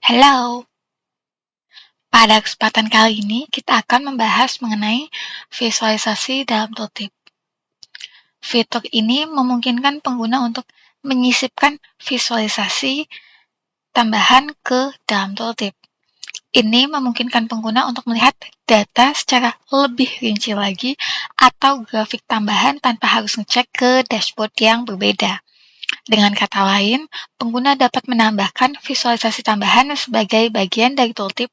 Halo, pada kesempatan kali ini kita akan membahas mengenai visualisasi dalam tooltip. Fitur ini memungkinkan pengguna untuk menyisipkan visualisasi tambahan ke dalam tooltip. Ini memungkinkan pengguna untuk melihat data secara lebih rinci lagi atau grafik tambahan tanpa harus ngecek ke dashboard yang berbeda. Dengan kata lain, pengguna dapat menambahkan visualisasi tambahan sebagai bagian dari tooltip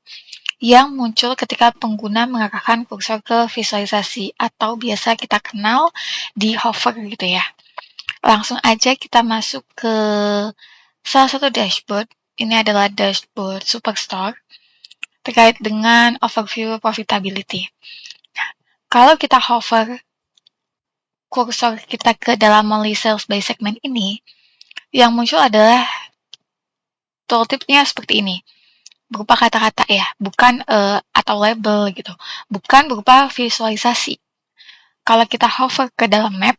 yang muncul ketika pengguna mengarahkan kursor ke visualisasi atau biasa kita kenal di hover gitu ya. Langsung aja kita masuk ke salah satu dashboard. Ini adalah dashboard Superstore terkait dengan overview profitability. Nah, kalau kita hover kursor kita ke dalam monthly sales by segment ini, yang muncul adalah tooltipnya seperti ini. Berupa kata-kata ya, bukan atau label gitu, bukan berupa visualisasi. Kalau kita hover ke dalam map,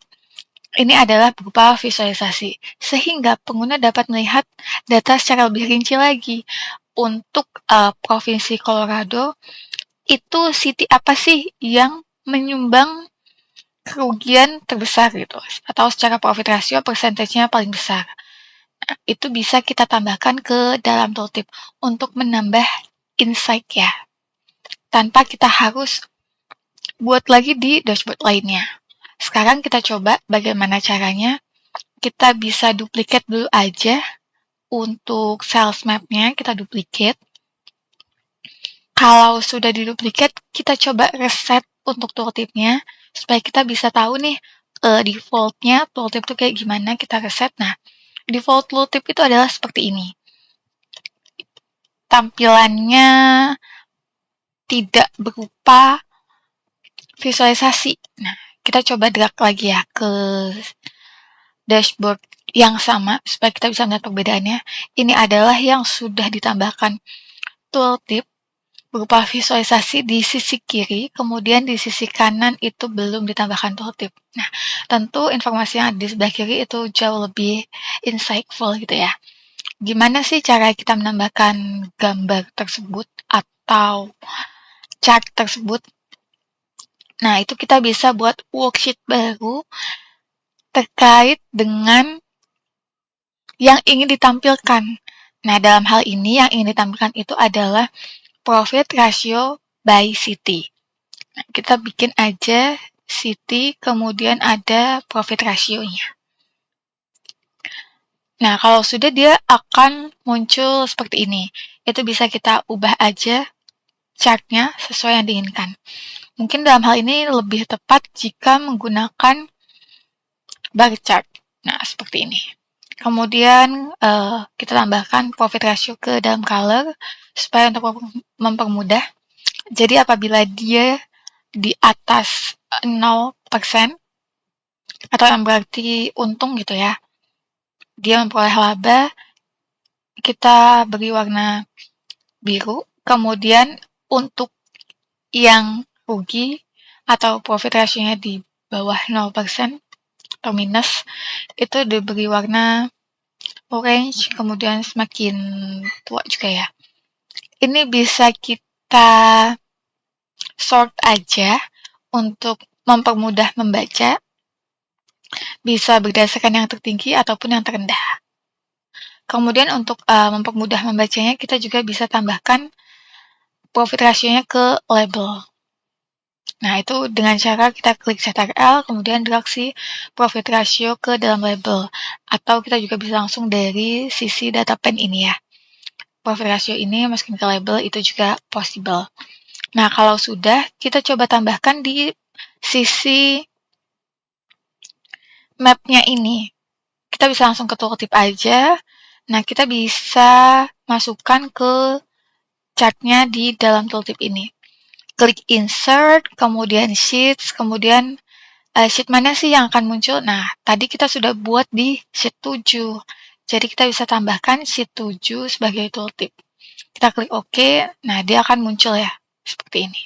ini adalah berupa visualisasi, sehingga pengguna dapat melihat data secara lebih rinci lagi. Untuk Provinsi Colorado, itu city apa sih yang menyumbang kerugian terbesar gitu, atau secara profit ratio persentasenya paling besar. Nah, itu bisa kita tambahkan ke dalam tooltip untuk menambah insight ya, tanpa kita harus buat lagi di dashboard lainnya. Sekarang kita coba bagaimana caranya. Kita bisa duplicate dulu aja untuk sales map-nya, kita duplicate. Kalau sudah diduplicate, kita coba reset untuk tooltip-nya, supaya kita bisa tahu nih default-nya tooltip itu kayak gimana, kita reset. Nah, default tooltip itu adalah seperti ini. Tampilannya tidak berupa visualisasi. Nah, kita coba drag lagi ya ke dashboard yang sama supaya kita bisa melihat perbedaannya. Ini adalah yang sudah ditambahkan tooltip berupa visualisasi di sisi kiri, kemudian di sisi kanan itu belum ditambahkan tooltip. Nah, tentu informasi yang ada di sebelah kiri itu jauh lebih insightful gitu ya. Gimana sih cara kita menambahkan gambar tersebut atau chart tersebut? Nah, itu kita bisa buat worksheet baru terkait dengan yang ingin ditampilkan. Nah, dalam hal ini yang ingin ditampilkan itu adalah profit ratio by city. Nah, kita bikin aja city, kemudian ada profit ratio-nya. Nah, kalau sudah dia akan muncul seperti ini. Itu bisa kita ubah aja chart-nya sesuai yang diinginkan. Mungkin dalam hal ini lebih tepat jika menggunakan bar chart. Nah, seperti ini. Kemudian kita tambahkan profit ratio ke dalam color supaya untuk mempermudah. Jadi apabila dia di atas 0% atau yang berarti untung gitu ya, dia memperoleh laba, kita beri warna biru. Kemudian untuk yang rugi atau profit ratio-nya di bawah 0% atau minus, itu diberi warna orange, kemudian semakin tua juga ya. Ini bisa kita sort aja untuk mempermudah membaca, bisa berdasarkan yang tertinggi ataupun yang terendah. Kemudian untuk mempermudah membacanya, kita juga bisa tambahkan profit ratio-nya ke label. Nah, itu dengan cara kita klik Ctrl, kemudian drag si profit ratio ke dalam label. Atau kita juga bisa langsung dari sisi data pane ini ya. Profit ratio ini masukin ke label, itu juga possible. Nah, kalau sudah, kita coba tambahkan di sisi map-nya ini. Kita bisa langsung ke tooltip aja. Nah, kita bisa masukkan ke chart-nya di dalam tooltip ini. Klik insert, kemudian sheets, kemudian sheet mana sih yang akan muncul? Nah, tadi kita sudah buat di sheet 7. Jadi kita bisa tambahkan sheet 7 sebagai tooltip. Kita klik OK, nah dia akan muncul ya, seperti ini.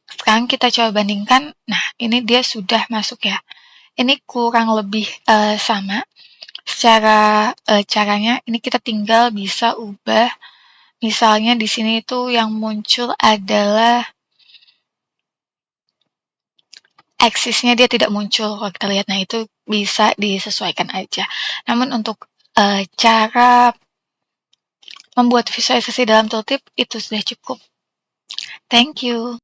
Sekarang kita coba bandingkan, nah ini dia sudah masuk ya. Ini kurang lebih sama. Caranya ini kita tinggal bisa ubah, misalnya di sini itu yang muncul adalah aksisnya dia tidak muncul kalau kita lihat. Nah, itu bisa disesuaikan aja. Namun untuk cara membuat visualisasi dalam tooltip itu sudah cukup. Thank you.